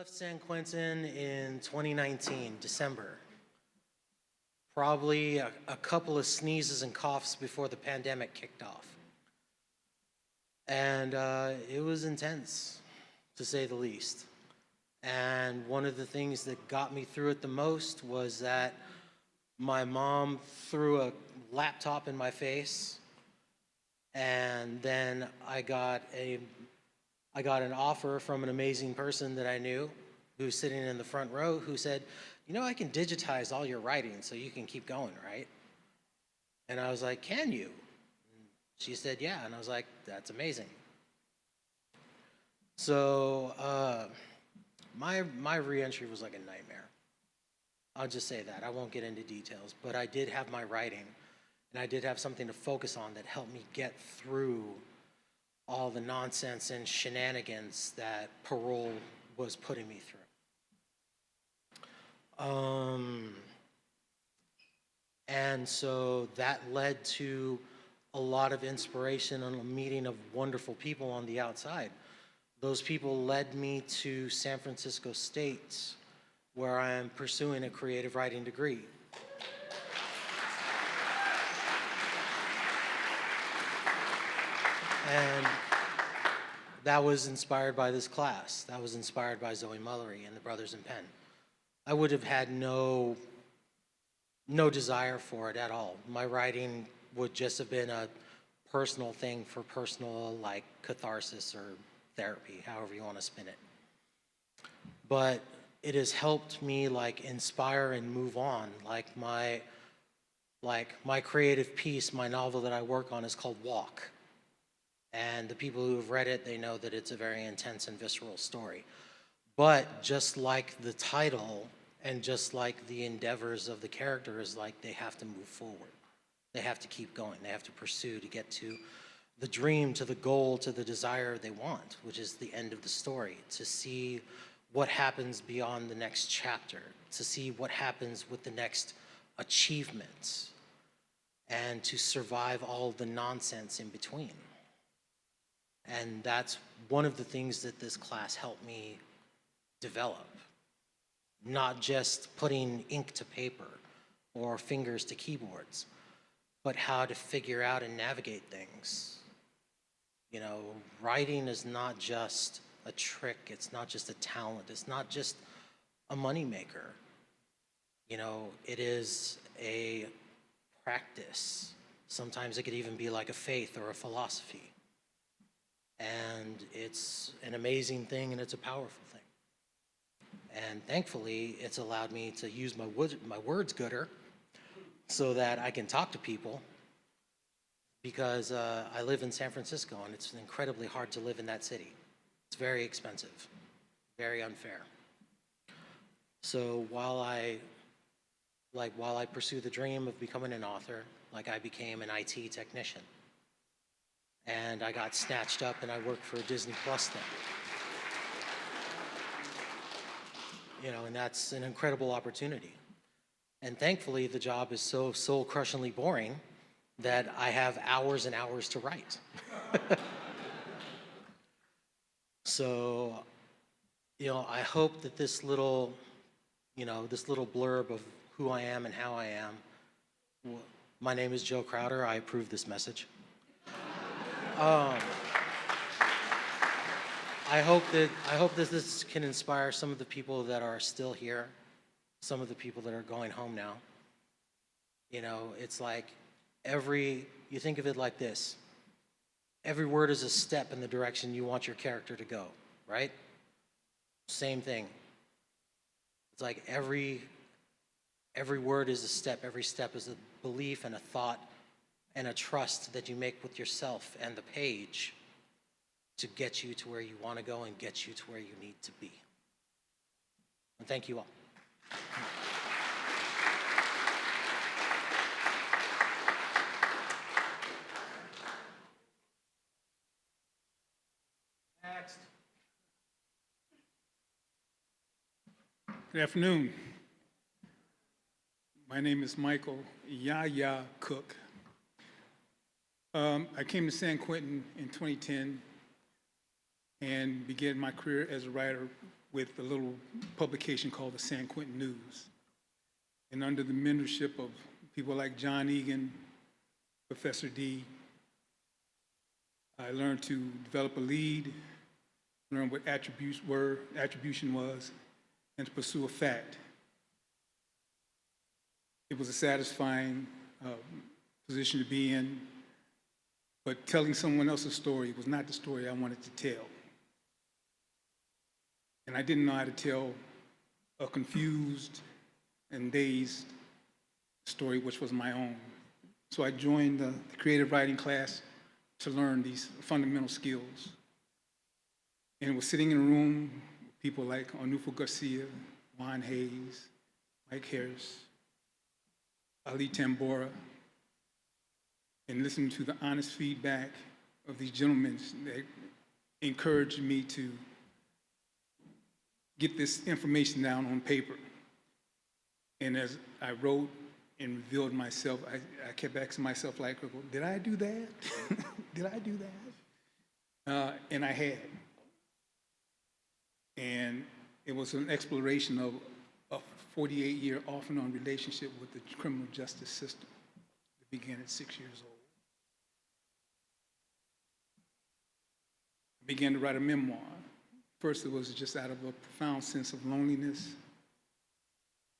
left San Quentin in 2019, December. Probably a couple of sneezes and coughs before the pandemic kicked off. And it was intense, to say the least. And one of the things that got me through it the most was that my mom threw a laptop in my face, and then I got an offer from an amazing person that I knew who's sitting in the front row who said, you know, I can digitize all your writing so you can keep going, right? And I was like, can you? And she said, yeah. And I was like, that's amazing. So my reentry was like a nightmare. I'll just say that. I won't get into details, but I did have my writing, and I did have something to focus on that helped me get through all the nonsense and shenanigans that parole was putting me through. And so that led to a lot of inspiration and a meeting of wonderful people on the outside. Those people led me to San Francisco State, where I am pursuing a creative writing degree. And that was inspired by this class. That was inspired by Zoe Mullery and the Brothers in Pen. I would have had no desire for it at all. My writing would just have been a personal thing for personal, like, catharsis or therapy, however you want to spin it. But it has helped me, like, inspire and move on. Like my creative piece, my novel that I work on is called Walk. And the people who have read it, they know that it's a very intense and visceral story. But just like the title and just like the endeavors of the characters, like, they have to move forward. They have to keep going. They have to pursue to get to the dream, to the goal, to the desire they want, which is the end of the story, to see what happens beyond the next chapter, to see what happens with the next achievement, and to survive all the nonsense in between. And that's one of the things that this class helped me develop. Not just putting ink to paper or fingers to keyboards, but how to figure out and navigate things. You know, writing is not just a trick, it's not just a talent, it's not just a moneymaker. You know, it is a practice. Sometimes it could even be like a faith or a philosophy. And it's an amazing thing, and it's a powerful thing. And thankfully, it's allowed me to use my words gooder so that I can talk to people, because I live in San Francisco, and it's incredibly hard to live in that city. It's very expensive, very unfair. So while I pursue the dream of becoming an author, like, I became an IT technician. And I got snatched up and I worked for Disney Plus then. You know, and that's an incredible opportunity. And thankfully, the job is so soul-crushingly boring that I have hours and hours to write. So, you know, I hope that this little blurb of who I am and how I am. My name is Joe Krauter. I approve this message. I hope that this can inspire some of the people that are still here, some of the people that are going home now. You know, it's like you think of it like this. Every word is a step in the direction you want your character to go, right? Same thing. It's like every word is a step. Every step is a belief and a thought and a trust that you make with yourself and the page to get you to where you want to go and get you to where you need to be. And thank you all. Next. Good afternoon. My name is Micheal Yahya Cooke. I came to San Quentin in 2010 and began my career as a writer with a little publication called the San Quentin News. And under the mentorship of people like John Egan, Professor D, I learned to develop a lead, learn what attribution was, and to pursue a fact. It was a satisfying position to be in, but telling someone else's story was not the story I wanted to tell. And I didn't know how to tell a confused and dazed story, which was my own. So I joined the creative writing class to learn these fundamental skills. And it was sitting in a room with people like Onufo Garcia, Juan Hayes, Mike Harris, Ali Tambora, and listening to the honest feedback of these gentlemen that encouraged me to get this information down on paper. And as I wrote and revealed myself, I kept asking myself, like, did I do that? Did I do that? And I had. And it was an exploration of a 48-year off and on relationship with the criminal justice system that began at 6 years old. I began to write a memoir. First, it was just out of a profound sense of loneliness,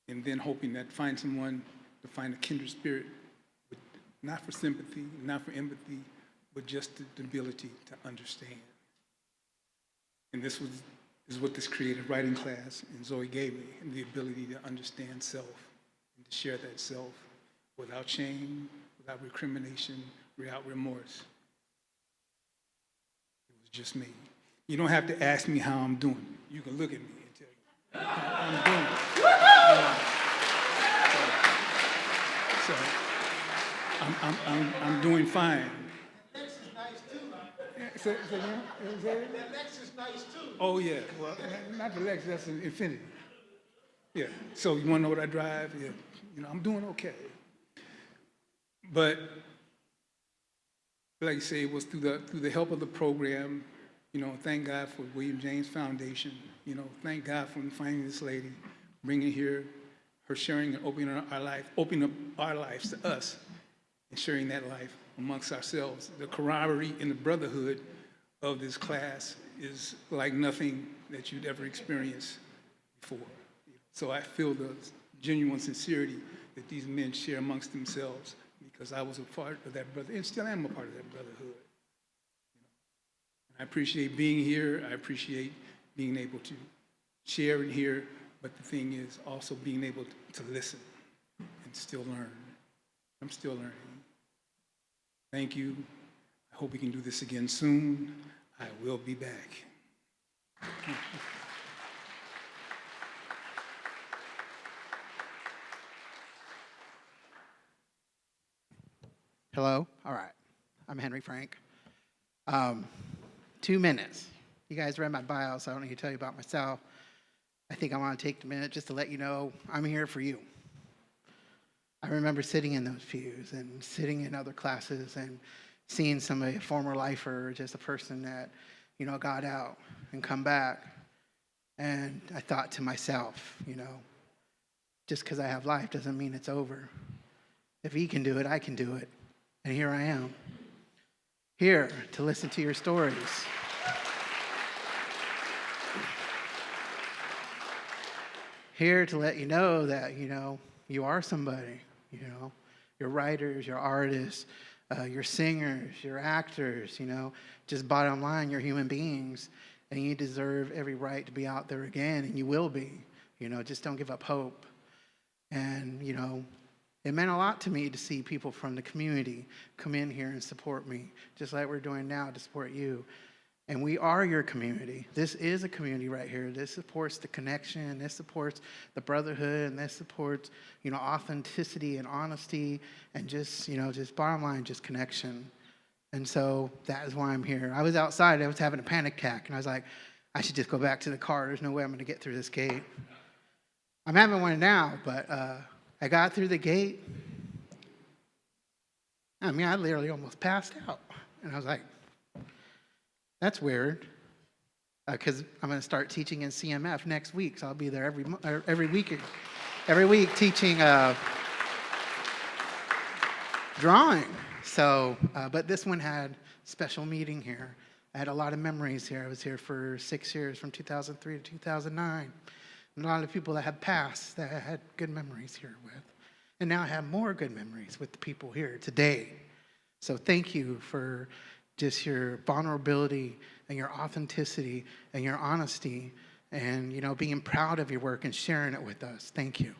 and then hoping that find someone to find a kindred spirit, not for sympathy, not for empathy, but just the ability to understand. And this is what this creative writing class and Zoe gave me, and the ability to understand self and to share that self without shame, without recrimination, without remorse. It was just me. You don't have to ask me how I'm doing. You can look at me and tell you how I'm doing. So I'm doing fine. That Lex is nice too. Say again? That Lex is nice too. Oh yeah, well, not the Lex, that's an Infinity. Yeah, so you wanna know what I drive? Yeah, I'm doing okay. But like I say, it was through the help of the program. Thank God for William James Foundation. Thank God for finding this lady, bringing her sharing and opening up our lives to us, and sharing that life amongst ourselves. The camaraderie and the brotherhood of this class is like nothing that you'd ever experienced before. So I feel the genuine sincerity that these men share amongst themselves, because I was a part of that brother, and still am a part of that brotherhood. I appreciate being here. I appreciate being able to share and hear, but the thing is also being able to listen and still learn. I'm still learning. Thank you. I hope we can do this again soon. I will be back. Hello? All right. I'm Henry Frank. 2 minutes. You guys read my bio, so I don't need to tell you about myself. I think I want to take a minute just to let you know I'm here for you. I remember sitting in those pews and sitting in other classes and seeing somebody, a former lifer, just a person that, got out and come back. And I thought to myself, just because I have life doesn't mean it's over. If he can do it, I can do it. And here I am, here to listen to your stories. Here to let you know that, you are somebody, You're writers, you're artists, you're singers, you're actors, Just bottom line, you're human beings, and you deserve every right to be out there again, and you will be, Just don't give up hope. And, it meant a lot to me to see people from the community come in here and support me, just like we're doing now to support you. And we are your community. This is a community right here. This supports the connection. This supports the brotherhood. And this supports, authenticity and honesty and just bottom line, just connection. And so that is why I'm here. I was outside. I was having a panic attack. And I was like, I should just go back to the car. There's no way I'm going to get through this gate. I'm having one now, but I got through the gate. I literally almost passed out. And I was like, that's weird. because I'm going to start teaching in CMF next week. So I'll be there every week teaching drawing. So, but this one had special meeting here. I had a lot of memories here. I was here for 6 years, from 2003 to 2009. And a lot of people that have passed that I had good memories here with. And now I have more good memories with the people here today. So thank you for just your vulnerability and your authenticity and your honesty and, you know, being proud of your work and sharing it with us. Thank you.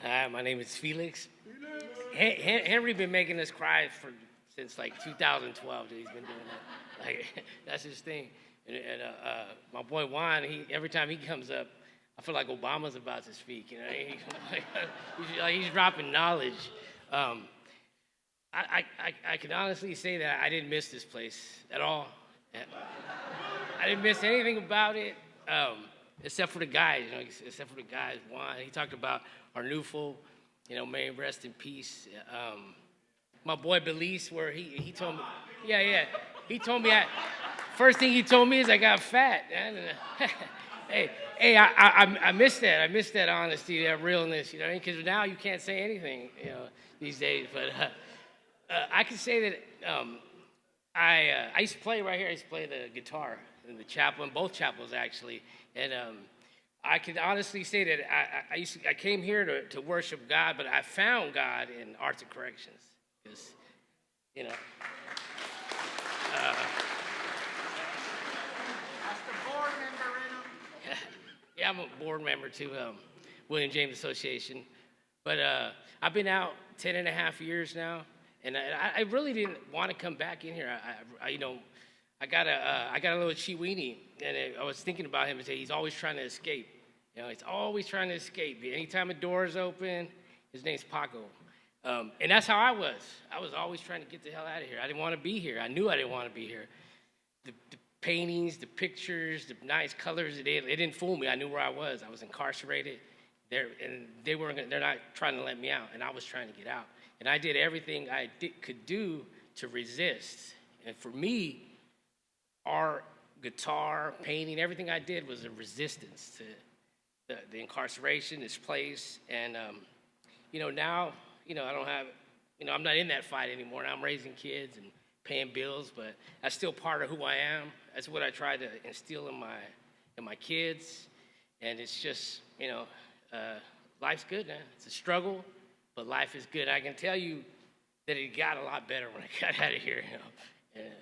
Hi, my name is Felix. Henry been making us cry since like 2012 that he's been doing that. Like, that's his thing. And my boy Juan, every time he comes up, I feel like Obama's about to speak. You know, he's dropping knowledge. I can honestly say that I didn't miss this place at all. I didn't miss anything about it, except for the guys. You know, except for the guys. Juan, he talked about Arnulfo. You know, may he rest in peace. My boy Belize, where he told me, he told me first thing he told me is I got fat. Hey, I miss that. I miss that honesty, that realness. You know, because now you can't say anything, you know, these days. But I can say that I used to play right here. I used to play the guitar in the chapel, in both chapels actually, and I can honestly say that I came here to worship God, but I found God in arts and corrections. Because, you know. That's the board member in him. Yeah, I'm a board member too, William James Association. But I've been out 10 and a half years now, and I really didn't want to come back in here. I got a little chiweenie, and I was thinking about him and say he's always trying to escape. You know, he's always trying to escape. Anytime a door is open, his name's Paco. And that's how I was. I was always trying to get the hell out of here. I didn't want to be here. I knew I didn't want to be here. The paintings, the pictures, the nice colors, it didn't fool me. I knew where I was. I was incarcerated. They're not trying to let me out, and I was trying to get out. And I did everything I could do to resist. And for me, art, guitar, painting, everything I did was a resistance to the incarceration, this place. And, now, I don't have, I'm not in that fight anymore. Now I'm raising kids and paying bills, but that's still part of who I am. That's what I try to instill in my kids. And it's just, life's good, man. It's a struggle, but life is good. I can tell you that it got a lot better when I got out of here,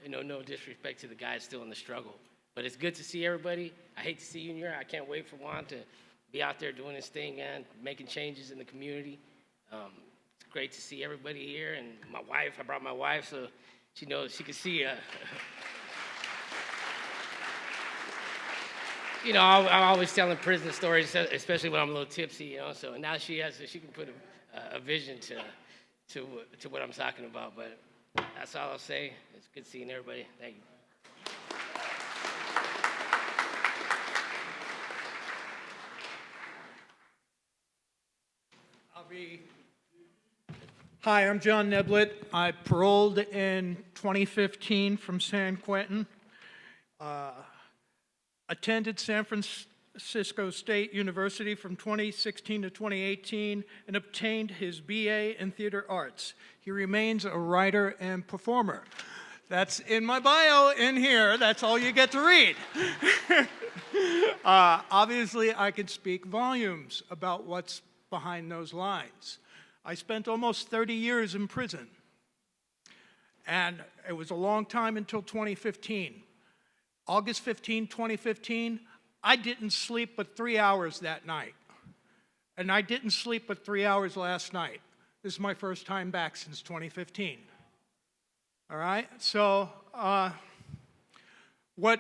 no disrespect to the guys still in the struggle. But it's good to see everybody. I hate to see you in here. I can't wait for Juan to be out there doing his thing, man, making changes in the community. It's great to see everybody here. And my wife, I brought my wife so she knows she can see. I'm always telling prison stories, especially when I'm a little tipsy, So now she can put a vision to what I'm talking about. But that's all I'll say. It's good seeing everybody. Thank you. Hi, I'm John Neblett. I paroled in 2015 from San Quentin, attended San Francisco State University from 2016 to 2018, and obtained his BA in theater arts. He remains a writer and performer. That's in my bio in here. That's all you get to read. Obviously, I could speak volumes about what's behind those lines. I spent almost 30 years in prison, and it was a long time until 2015. August 15, 2015, I didn't sleep but 3 hours that night, and I didn't sleep but 3 hours last night. This is my first time back since 2015. All right, so what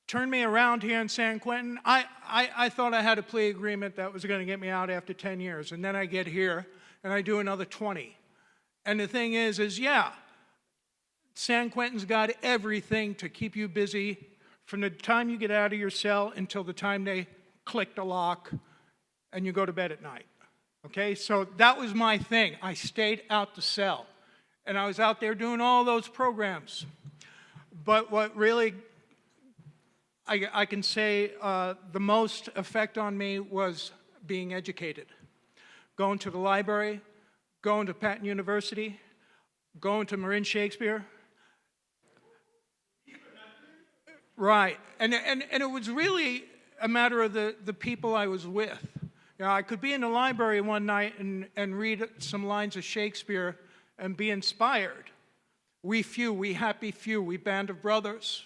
turned me around here in San Quentin, I thought I had a plea agreement that was going to get me out after 10 years, and then I get here, and I do another 20. And the thing is San Quentin's got everything to keep you busy from the time you get out of your cell until the time they click the lock and you go to bed at night. Okay, so that was my thing. I stayed out to sell. And I was out there doing all those programs. But what really, I can say the most effect on me was being educated. Going to the library, going to Patton University, going to Marin Shakespeare. Right, and it was really a matter of the people I was with. You know, I could be in the library one night and read some lines of Shakespeare and be inspired. We few, we happy few, we band of brothers.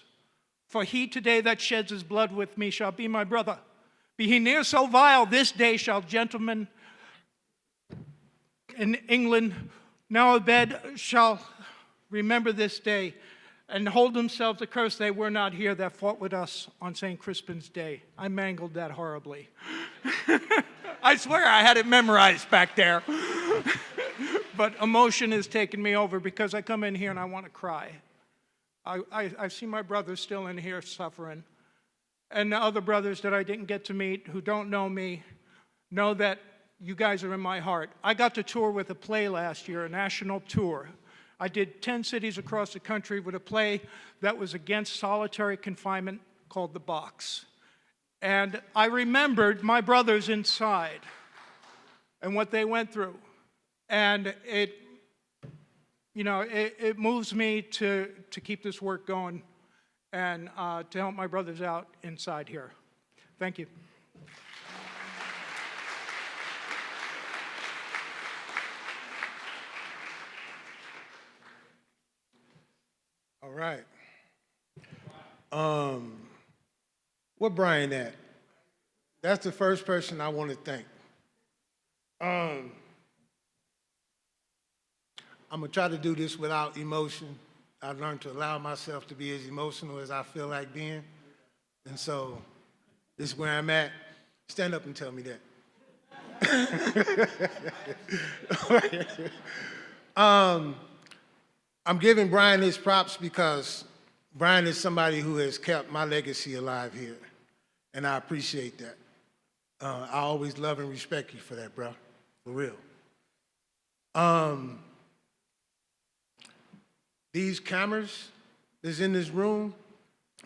For he today that sheds his blood with me shall be my brother. Be he ne'er so vile, this day shall gentlemen in England now abed shall remember this day and hold themselves accursed they were not here that fought with us on St. Crispin's Day. I mangled that horribly. I swear I had it memorized back there. But emotion has taken me over because I come in here and I want to cry. I see my brothers still in here suffering. And the other brothers that I didn't get to meet who don't know me know that you guys are in my heart. I got to tour with a play last year, a national tour. I did 10 cities across the country with a play that was against solitary confinement called The Box. And I remembered my brothers inside and what they went through. And it moves me to keep this work going and to help my brothers out inside here. Thank you. All right. Where Brian at? That's the first person I want to thank. I'm going to try to do this without emotion. I've learned to allow myself to be as emotional as I feel like being. And so this is where I'm at. Stand up and tell me that. I'm giving Brian his props because Brian is somebody who has kept my legacy alive here. And I appreciate that. I always love and respect you for that, bro. For real. These cameras that's in this room,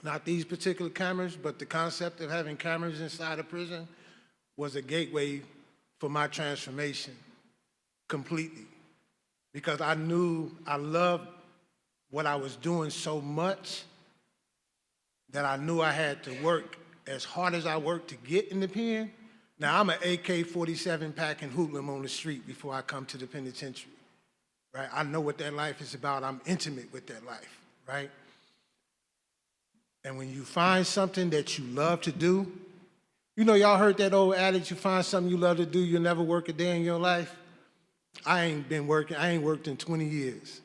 not these particular cameras, but the concept of having cameras inside a prison was a gateway for my transformation completely. Because I knew I loved what I was doing so much that I knew I had to work as hard as I worked to get in the pen. Now, I'm an AK-47 packing hoodlum on the street before I come to the penitentiary, right? I know what that life is about. I'm intimate with that life, right? And when you find something that you love to do, you know, y'all heard that old adage, you find something you love to do, you'll never work a day in your life. I ain't worked in 20 years.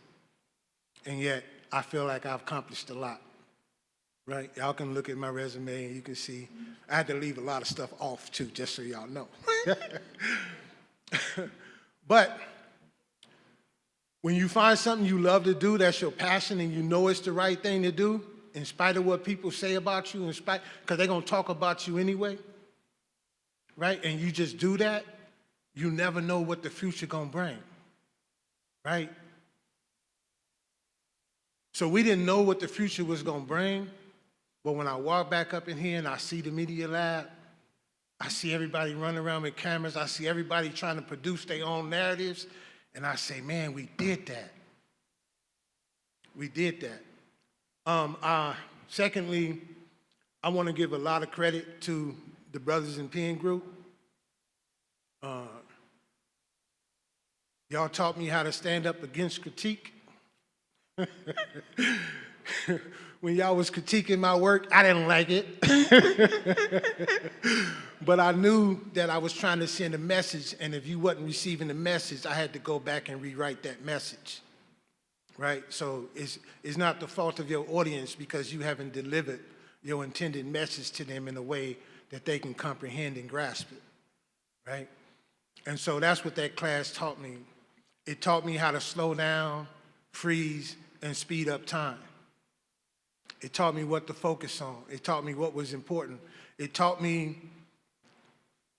And yet, I feel like I've accomplished a lot, right? Y'all can look at my resume and you can see I had to leave a lot of stuff off too, just so y'all know. But when you find something you love to do, that's your passion, and you know it's the right thing to do, in spite of what people say about you, because they're going to talk about you anyway, right? And you just do that, you never know what the future going to bring, right? So we didn't know what the future was going to bring, but when I walk back up in here and I see the media lab, I see everybody running around with cameras, I see everybody trying to produce their own narratives, and I say, man, we did that. We did that. Secondly, I want to give a lot of credit to the Brothers in Pen group. Y'all taught me how to stand up against critique. When y'all was critiquing my work, I didn't like it. But I knew that I was trying to send a message, and if you wasn't receiving the message, I had to go back and rewrite that message, right? So it's not the fault of your audience because you haven't delivered your intended message to them in a way that they can comprehend and grasp it, right? And so that's what that class taught me. It taught me how to slow down, freeze, and speed up time. It taught me what to focus on. It taught me what was important. It taught me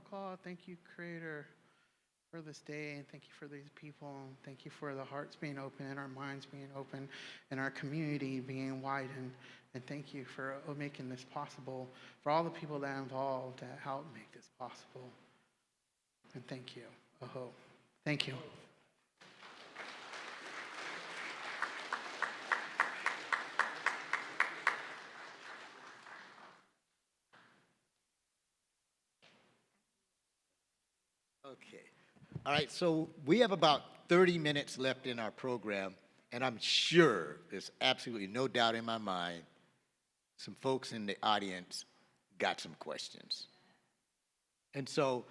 call. Thank you, Creator, for this day, and thank you for these people, and thank you for the hearts being open and our minds being open and our community being widened. And thank you for making this possible, for all the people that are involved that helped make this possible. And thank you. Aho. Thank you. Okay. All right, so we have about 30 minutes left in our program, and I'm sure there's absolutely no doubt in my mind some folks in the audience got some questions. And so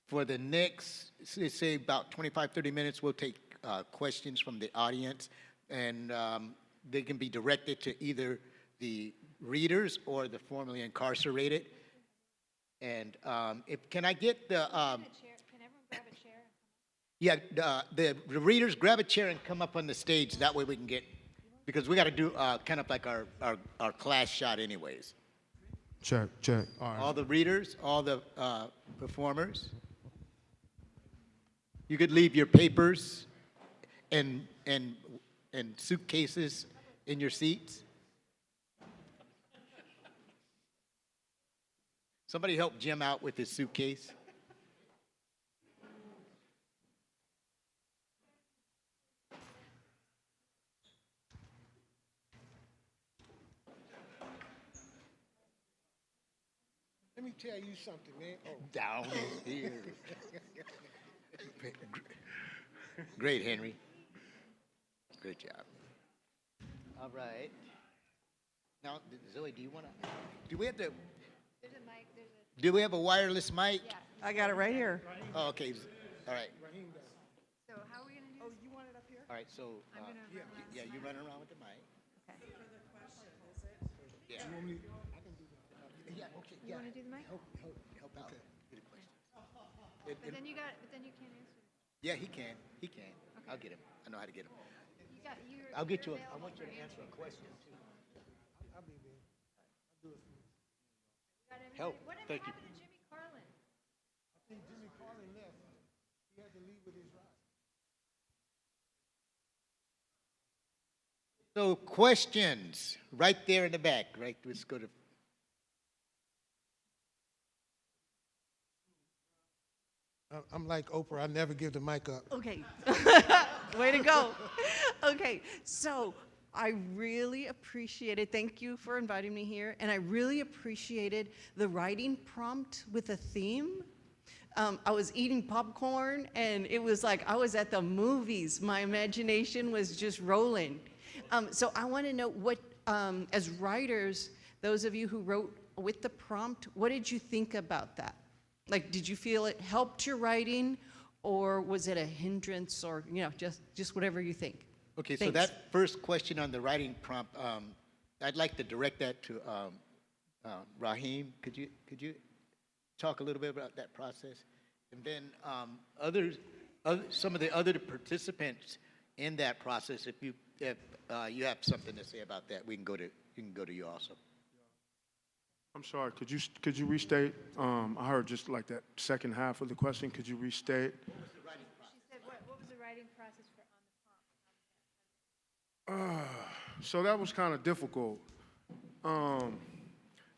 for the next, let's say about 25, 30 minutes, we'll take questions from the audience, and they can be directed to either the readers or the formerly incarcerated. And can I get the... Can everyone grab a chair? Yeah, the readers, grab a chair and come up on the stage. That way we can get, because we got to do kind of like our class shot anyways. Check. All right. All the readers, all the performers. You could leave your papers and suitcases in your seats. Somebody help Jim out with his suitcase. Let me tell you something, man. Oh. Down here. Great, Henry. Great job. All right. Now, Zoe, do you want to? Do we have to? There's a mic. Do we have a wireless mic? Yeah. I got it right here. Oh, okay. All right. So how are we gonna do this? You want it up here? All right. So. I'm gonna run around. Yeah, you run around with the mic. Okay. Yeah. Yeah. Okay. You wanna do the mic? Help out. Get a question. But then you can't answer. Yeah, he can. He can. I'll get him. I know how to get him. You're I'll get you. I available want you for to answer a question too. I'll be there. I'll do it for you. Got everybody? Help. Whatever Thank you. happened to Jimmy Carlin? I think Jimmy Carlin left. He had to leave with his ride. So questions right there in the back. Right. Let's go to. I'm like Oprah. I never give the mic up. Okay. Way to go. Okay, so I really appreciated, thank you for inviting me here, and I really appreciated the writing prompt with a theme. I was eating popcorn, and it was like I was at the movies. My imagination was just rolling. So I want to know what, as writers, those of you who wrote with the prompt, what did you think about that? Like, did you feel it helped your writing, or was it a hindrance, or just whatever you think? Okay, so Thanks. that first question on the writing prompt, I'd like to direct that to Raheem. Could you talk a little bit about that process? And then some of the other participants in that process, if you have something to say about that, we can go to you also. I'm sorry, could you restate? I heard just like that second half of the question. Could you restate? She said, what was the writing process for on the prompt? So that was kind of difficult.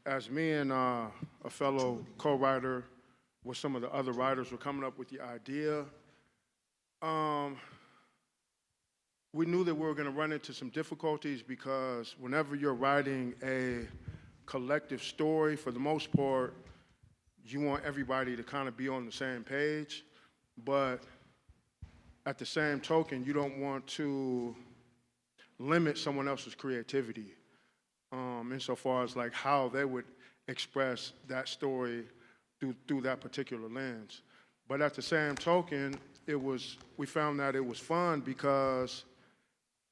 As me and a fellow co-writer with some of the other writers were coming up with the idea, we knew that we were going to run into some difficulties because whenever you're writing a collective story, for the most part, you want everybody to kind of be on the same page, but at the same token, you don't want to limit someone else's creativity insofar as like how they would express that story through that particular lens. But at the same token, we found that it was fun because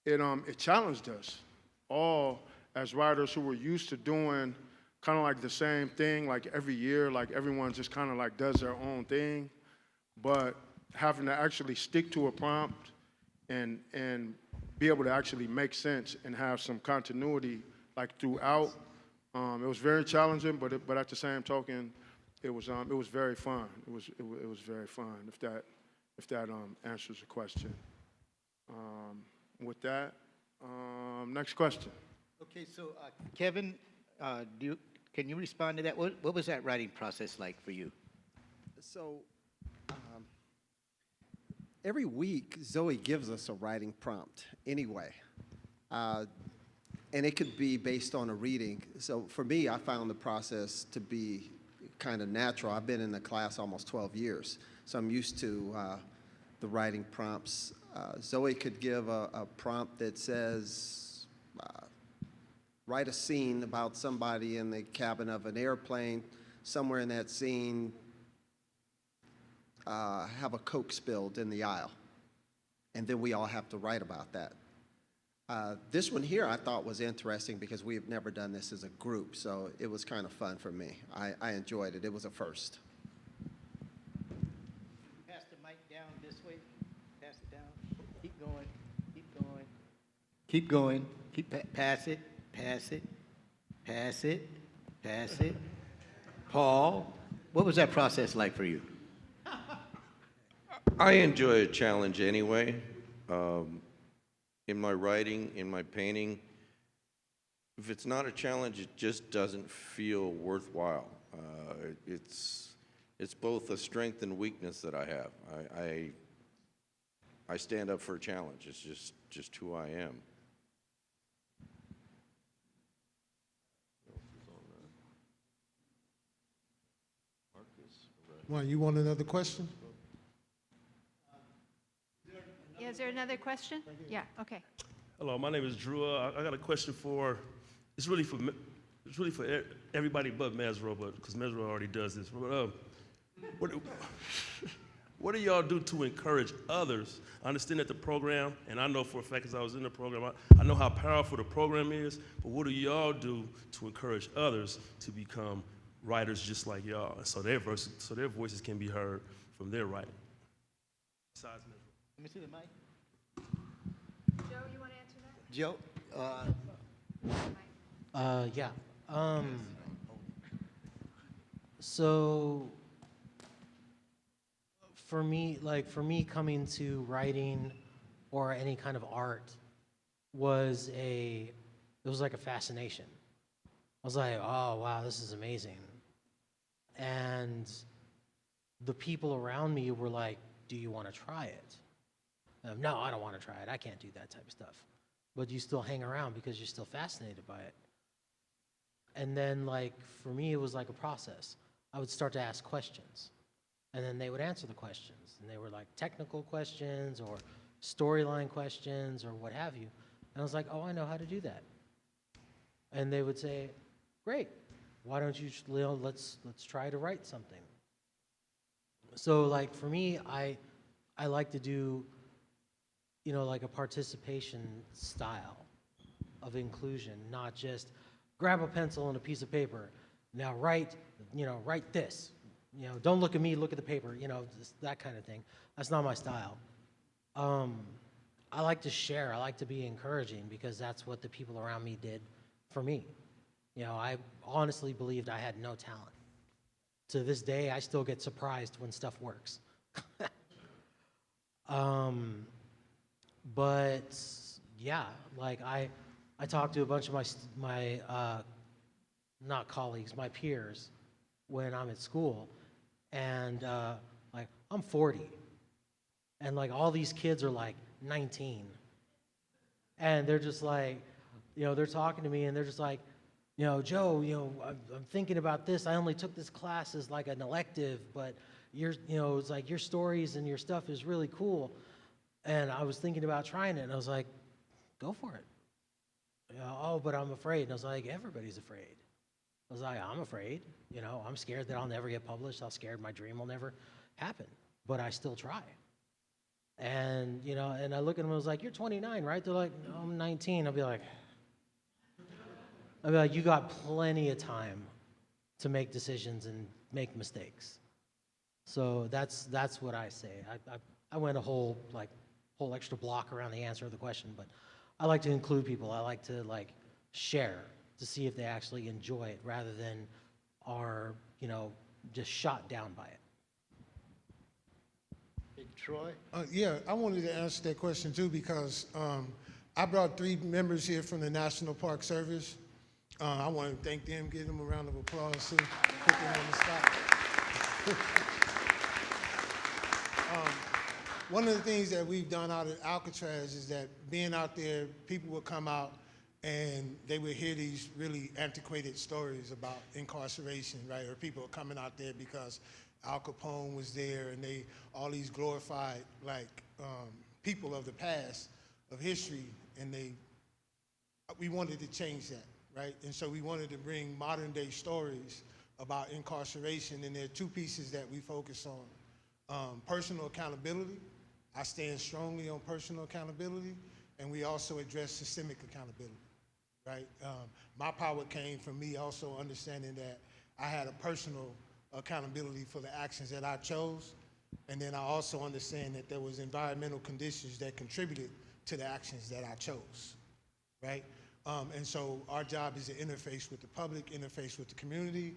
it challenged us all as writers who were used to doing kind of like the same thing, like every year, like everyone just kind of like does their own thing, but having to actually stick to a prompt and be able to actually make sense and have some continuity like throughout. It was very challenging, but at the same token, it was very fun. It was very fun. If that answers the question. With that, next question. Okay, so Kevin, can you respond to that? What was that writing process like for you? So every week, Zoe gives us a writing prompt anyway. And it could be based on a reading. So for me, I found the process to be kind of natural. I've been in the class almost 12 years, so I'm used to the writing prompts. Zoe could give a prompt that says, write a scene about somebody in the cabin of an airplane. Somewhere in that scene, have a Coke spilled in the aisle. And then we all have to write about that. This one here I thought was interesting because we have never done this as a group, so it was kind of fun for me. I enjoyed it. It was a first. Pass the mic down this way. Pass it down. Keep going. Keep going. Keep going. Pass it. Pass it. Pass it. Pass it. Paul, what was that process like for you? I enjoy a challenge anyway. In my writing, in my painting, if it's not a challenge, it just doesn't feel worthwhile. It's both a strength and weakness that I have. I stand up for a challenge. It's just who I am. Well, you want another question? Yeah, is there another question? Yeah, okay. Hello, my name is Drew. I got a question for, it's really for everybody but Mesro, but because Mesro already does this. What do y'all do to encourage others? I understand that the program, and I know for a fact because I was in the program, I know how powerful the program is, but what do y'all do to encourage others to become writers just like y'all, so their voices can be heard from their writing? Besides Mesro. Let me see the mic. Joe, you want to answer that? Joe, Yeah. So for me coming to writing or any kind of art was like a fascination. I was like, oh wow, this is amazing. And the people around me were like, do you want to try it? No, I don't want to try it. I can't do that type of stuff. But you still hang around because you're still fascinated by it. And then, like, for me, it was like a process. I would start to ask questions, and then they would answer the questions. And they were like technical questions or storyline questions or what have you. And I was like, oh, I know how to do that. And they would say, great. Why don't you, let's try to write something. So, like, for me, I like to do, like a participation style of inclusion, not just grab a pencil and a piece of paper. Now write this. Don't look at me, look at the paper, just that kind of thing. That's not my style. I like to share. I like to be encouraging because that's what the people around me did for me. I honestly believed I had no talent. To this day, I still get surprised when stuff works. But yeah, like I talked to a bunch of my not colleagues, my peers, when I'm at school, and like I'm 40, and like all these kids are like 19, and they're just like, they're talking to me, and they're just like, Joe, I'm thinking about this. I only took this class as like an elective, but it's like your stories and your stuff is really cool. And I was thinking about trying it, and I was like, go for it. Oh, but I'm afraid. And I was like, everybody's afraid. I was like, I'm afraid. I'm scared that I'll never get published. I'm scared my dream will never happen. But I still try. And, and I look at them and I was like, you're 29, right? They're like, no, I'm 19. I'll be like, you got plenty of time to make decisions and make mistakes. So that's what I say. I went a whole extra block around the answer of the question, but I like to include people. I like to share to see if they actually enjoy it rather than are just shot down by it. Big Troy? Yeah, I wanted to answer that question too because I brought 3 members here from the National Park Service. I want to thank them, give them a round of applause too, put them on the spot. One of the things that we've done out at Alcatraz is that being out there, people would come out and they would hear these really antiquated stories about incarceration, right? Or people coming out there because Al Capone was there and all these glorified people of the past, of history, and we wanted to change that, right? And so we wanted to bring modern day stories about incarceration, and there are 2 pieces that we focus on. Personal accountability. I stand strongly on personal accountability, and we also address systemic accountability, right? My power came from me also understanding that I had a personal accountability for the actions that I chose, and then I also understand that there was environmental conditions that contributed to the actions that I chose, right? And so our job is to interface with the public, interface with the community.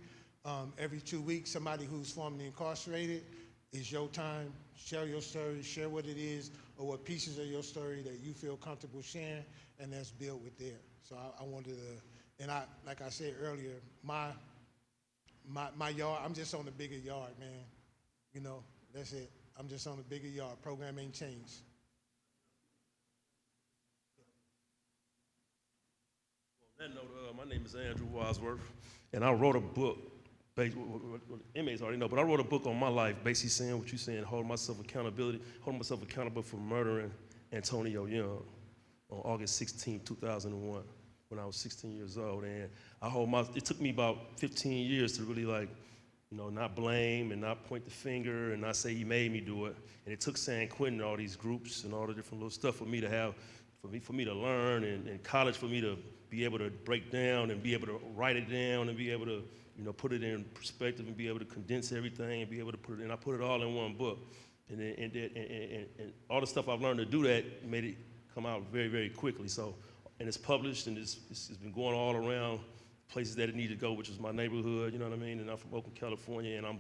Every 2 weeks, somebody who's formerly incarcerated, it's your time. Share your story, share what it is, or what pieces of your story that you feel comfortable sharing, and let's build with there. So I wanted to, and like I said earlier, my yard, I'm just on the bigger yard, man. You know, that's it. I'm just on the bigger yard. Program ain't changed. On that note, my name is Andrew Wadsworth, and I wrote a book. Inmates already know, but I wrote a book on my life, basically saying what you're saying, holding myself accountable for murdering Antonio Young on August 16, 2001, when I was 16 years old. And it took me about 15 years to really not blame and not point the finger and not say he made me do it. And it took San Quentin, all these groups and all the different little stuff for me to have, for me to learn, and college for me to be able to break down and be able to write it down and be able to put it in perspective and be able to condense everything and be able to put it, and I put it all in one book. And all the stuff I've learned to do that made it come out very, very quickly. So, and it's published, and it's been going all around places that it needed to go, which is my neighborhood, you know what I mean? And I'm from Oakland, California, and I'm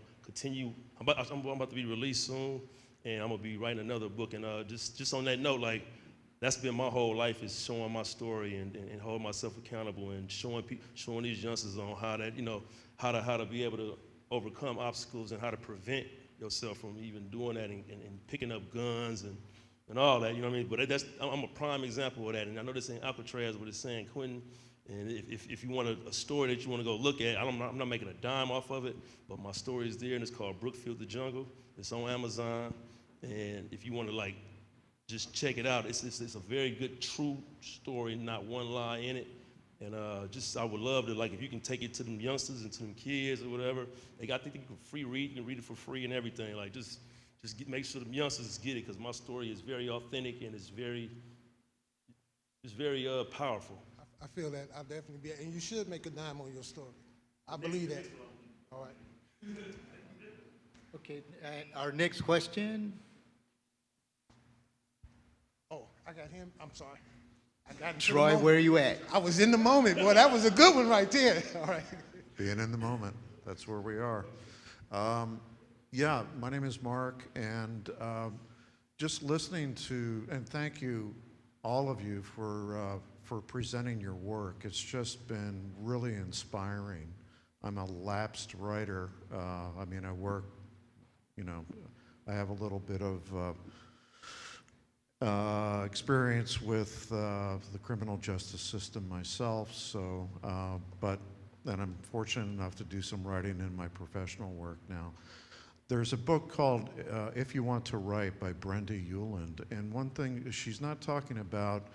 about to be released soon, and I'm gonna be writing another book. And just on that note, that's been my whole life, is showing my story and holding myself accountable and showing these youngsters on how to be able to overcome obstacles and how to prevent yourself from even doing that and picking up guns and all that, you know what I mean? But I'm a prime example of that. And I know this ain't Alcatraz, but it's San Quentin. And if you want a story that you want to go look at, I'm not making a dime off of it, but my story is there, and it's called Brookfield the Jungle. It's on Amazon. And if you want to just check it out, it's a very good, true story, not one lie in it. And I would love to, if you can take it to them youngsters and to them kids or whatever. I think you can free read, you can read it for free and everything. Make sure them youngsters get it, because my story is very authentic and it's very powerful. I feel that. I'll definitely be, and you should make a dime on your story. I believe that. All right. Okay, our next question. Oh, I got him. I'm sorry. I got into Troy, the moment. where are you at? I was in the moment. Boy, that was a good one right there. All right. Being in the moment, that's where we are. Yeah, my name is Mark, and just listening to, and thank you, all of you, for presenting your work. It's just been really inspiring. I'm a lapsed writer. I work, I have a little bit of experience with the criminal justice system myself, so, and I'm fortunate enough to do some writing in my professional work now. There's a book called If You Want to Write by Brenda Euland, and one thing, she's not talking about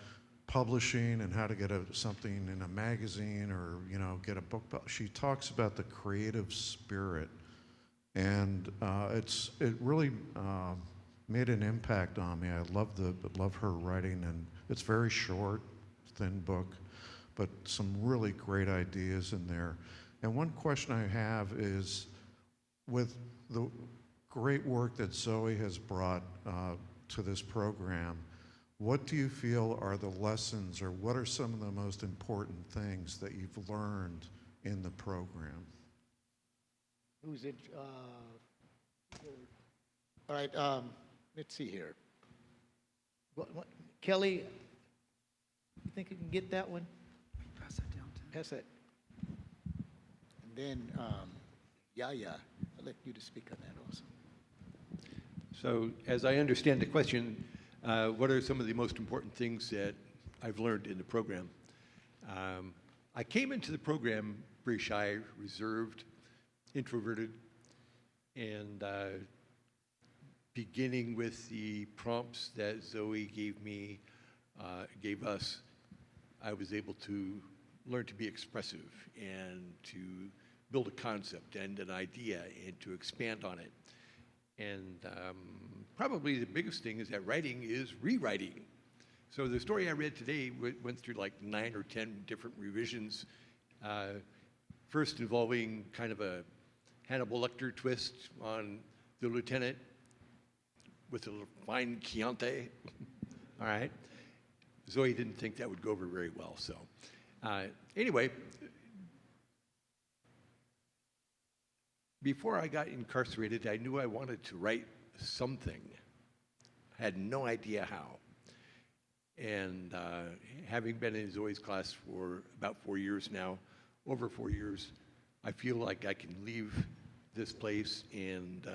publishing and how to get something in a magazine or get a book. She talks about the creative spirit, and it really made an impact on me. I love her writing, and it's very short, thin book, but some really great ideas in there. And one question I have is, with the great work that Zoe has brought to this program, what do you feel are the lessons, or what are some of the most important things that you've learned in the program? Who's it? All right, let's see here. What, Kelly, you think you can get that one? Pass that down to Pass that. And then, Yahya, I'll let you to speak on that also. So, as I understand the question, what are some of the most important things that I've learned in the program? I came into the program very shy, reserved, introverted, and beginning with the prompts that Zoe gave us, I was able to learn to be expressive and to build a concept and an idea and to expand on it. And probably the biggest thing is that writing is rewriting. So the story I read today went through like 9 or 10 different revisions, first involving kind of a Hannibal Lecter twist on the lieutenant with a fine Chianti. All right. Zoe didn't think that would go over very well. So anyway, before I got incarcerated, I knew I wanted to write something. I had no idea how. And having been in Zoe's class for about 4 years now, over 4 years, I feel like I can leave this place and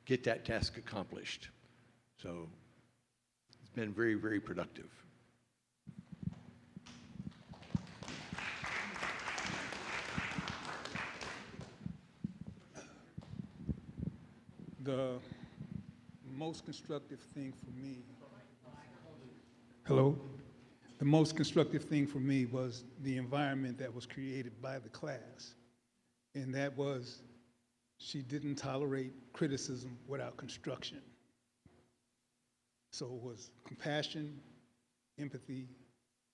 get that task accomplished. So it's been very, very productive. The most constructive thing for me. Hello? The most constructive thing for me was the environment that was created by the class. And that was, she didn't tolerate criticism without construction. So it was compassion, empathy,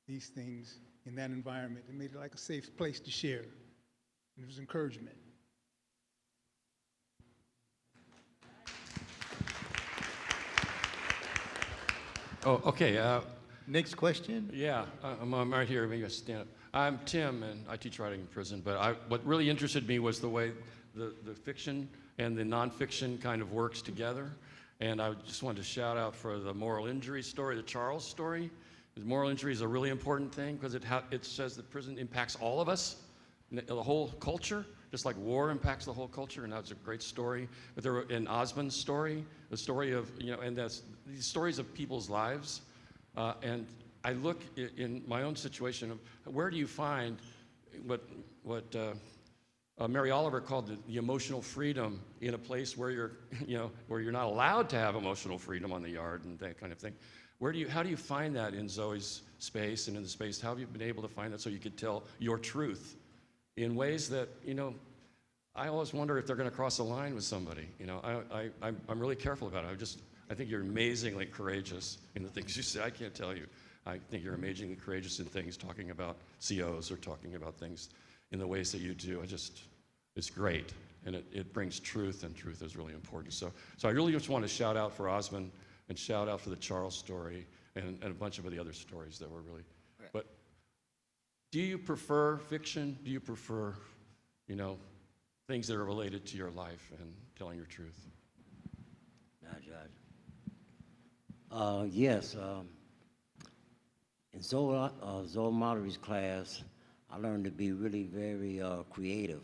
these things in that environment. It made it like a safe place to share. And it was encouragement. Oh, okay. Next question? Yeah, I'm right here. Maybe I stand up. I'm Tim, and I teach writing in prison. But what really interested me was the way the fiction and the nonfiction kind of works together. And I just wanted to shout out for the moral injury story, the Charles story. The moral injury is a really important thing because it says that prison impacts all of us, the whole culture, just like war impacts the whole culture. And that was a great story. But there were in Osmond's story, the story of, and that's these stories of people's lives. And I look in my own situation of where do you find what Mary Oliver called the emotional freedom in a place where you're not allowed to have emotional freedom on the yard and that kind of thing. How do you find that in Zoe's space and in the space? How have you been able to find that so you could tell your truth in ways that, I always wonder if they're going to cross a line with somebody. I'm really careful about it. I think you're amazingly courageous in the things you say. I can't tell you. I think you're amazingly courageous in things, talking about COs or talking about things in the ways that you do. It's great, and it brings truth, and truth is really important. So I really just want to shout out for Osmond and shout out for the Charles story and a bunch of the other stories that were really. Right. But do you prefer fiction? Do you prefer, things that are related to your life and telling your truth? Yes. In Zoe Mallory's class, I learned to be really very creative.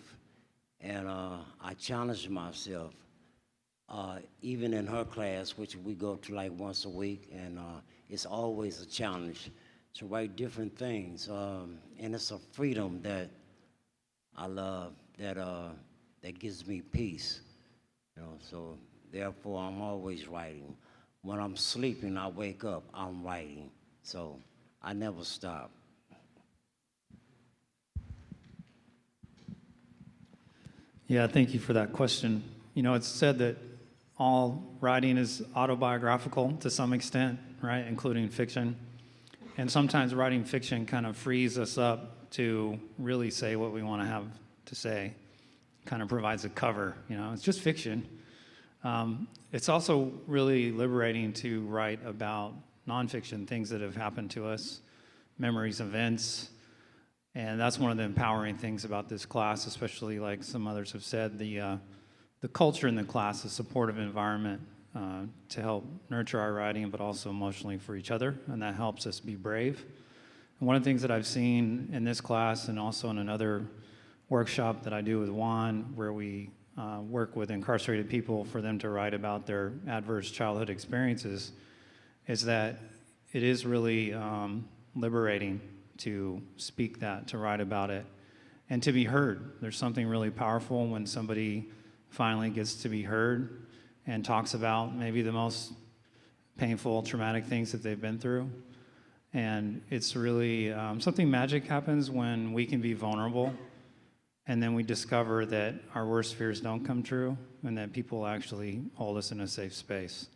And I challenged myself, even in her class, which we go to like once a week, and it's always a challenge to write different things. And it's a freedom that I love, that gives me peace. So therefore I'm always writing. When I'm sleeping, I wake up, I'm writing. So I never stop. Yeah, thank you for that question. It's said that all writing is autobiographical to some extent, right, including fiction. And sometimes writing fiction kind of frees us up to really say what we want to have to say, kind of provides a cover, it's just fiction. It's also really liberating to write about nonfiction, things that have happened to us, memories, events. And that's one of the empowering things about this class, especially like some others have said, the the culture in the class, a supportive environment to help nurture our writing, but also emotionally for each other, and that helps us be brave. And one of the things that I've seen in this class and also in another workshop that I do with Juan, where we work with incarcerated people for them to write about their adverse childhood experiences, is that it is really liberating to speak that, to write about it, and to be heard. There's something really powerful when somebody finally gets to be heard and talks about maybe the most painful, traumatic things that they've been through. And it's really, something magic happens when we can be vulnerable, and then we discover that our worst fears don't come true, and that people actually hold us in a safe space.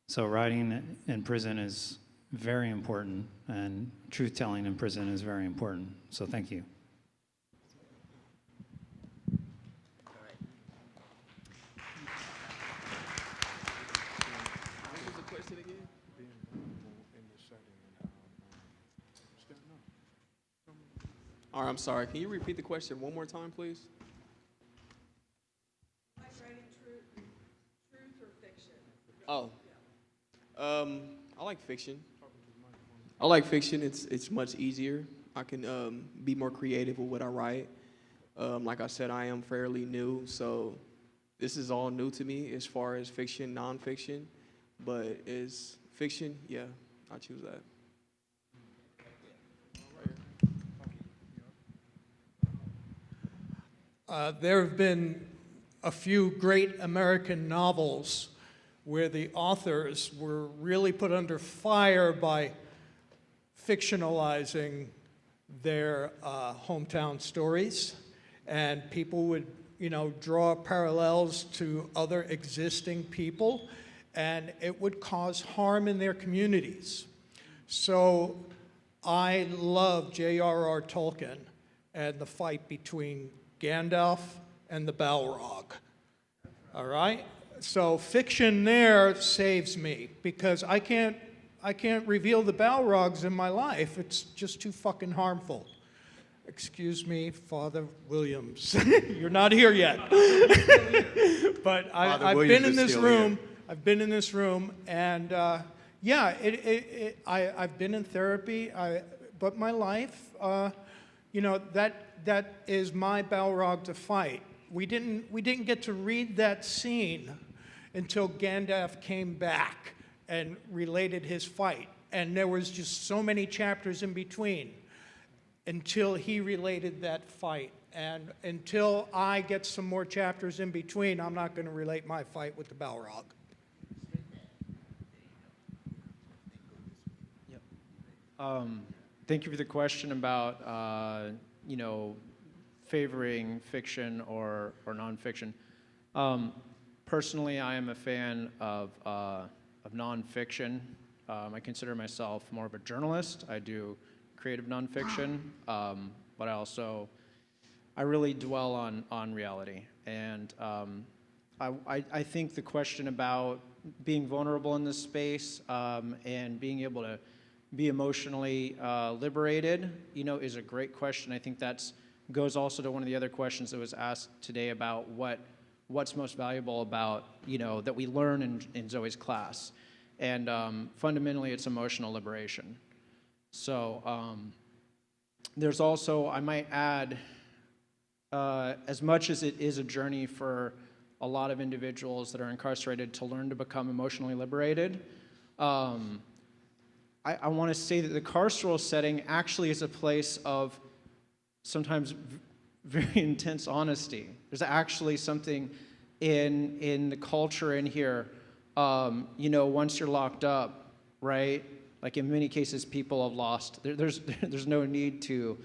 So writing in prison is very important, and truth-telling in prison is very important. So thank you. All right, I'm sorry. Can you repeat the question one more time, please? Like writing truth or fiction? Oh. I like fiction. I like fiction. It's much easier. I can be more creative with what I write. Like I said, I am fairly new, so this is all new to me as far as fiction, nonfiction. But is fiction, yeah, I choose that. There have been a few great American novels where the authors were really put under fire by fictionalizing their hometown stories, and people would, draw parallels to other existing people, and it would cause harm in their communities. So I love J.R.R. Tolkien and the fight between Gandalf and the Balrog. All right? So fiction there saves me, because I can't reveal the Balrogs in my life. It's just too fucking harmful. Excuse me, Father Williams. You're not here yet. But I've been in this room. I've been in this room, and yeah, I've been in therapy. But my life, that is my Balrog to fight. We didn't get to read that scene until Gandalf came back and related his fight, and there was just so many chapters in between until he related that fight. And until I get some more chapters in between, I'm not going to relate my fight with the Balrog. Thank you for the question about, favoring fiction or nonfiction. Personally, I am a fan of nonfiction. I consider myself more of a journalist. I do creative nonfiction, but I really dwell on reality. And I think the question about being vulnerable in this space and being able to be emotionally liberated, is a great question. I think that's goes also to one of the other questions that was asked today about what's most valuable about, that we learn in Zoe's class. And fundamentally, it's emotional liberation. So there's also, I might add, as much as it is a journey for a lot of individuals that are incarcerated to learn to become emotionally liberated, I want to say that the carceral setting actually is a place of sometimes very intense honesty. There's actually something in the culture in here, once you're locked up, right? Like in many cases, people have lost. There's no need to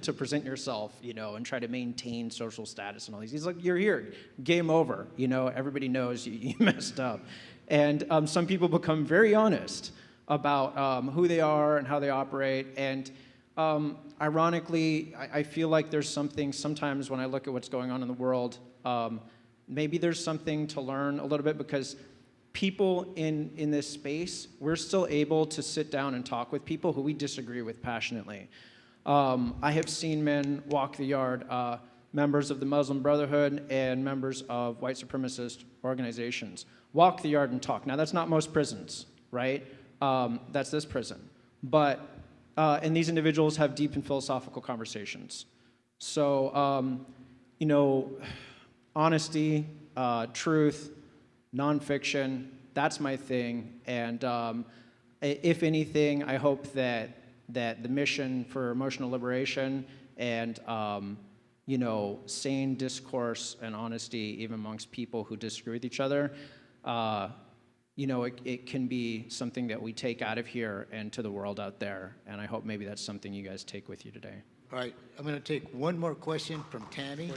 to present yourself, and try to maintain social status and all these. He's like, you're here, game over. Everybody knows you messed up. And some people become very honest about who they are and how they operate. And ironically, I feel like there's something sometimes when I look at what's going on in the world, maybe there's something to learn a little bit, because people in this space, we're still able to sit down and talk with people who we disagree with passionately. I have seen men walk the yard members of the Muslim Brotherhood, and members of white supremacist organizations. Walk the yard and talk. Now, that's not most prisons, right? That's this prison. But, and these individuals have deep and philosophical conversations. So, you know, honesty, truth, nonfiction, that's my thing. And if anything, I hope that the mission for emotional liberation and you know, sane discourse and honesty, even amongst people who disagree with each other, you know, it can be something that we take out of here and to the world out there. And I hope maybe that's something you guys take with you today. All right, I'm going to take one more question from Tammy.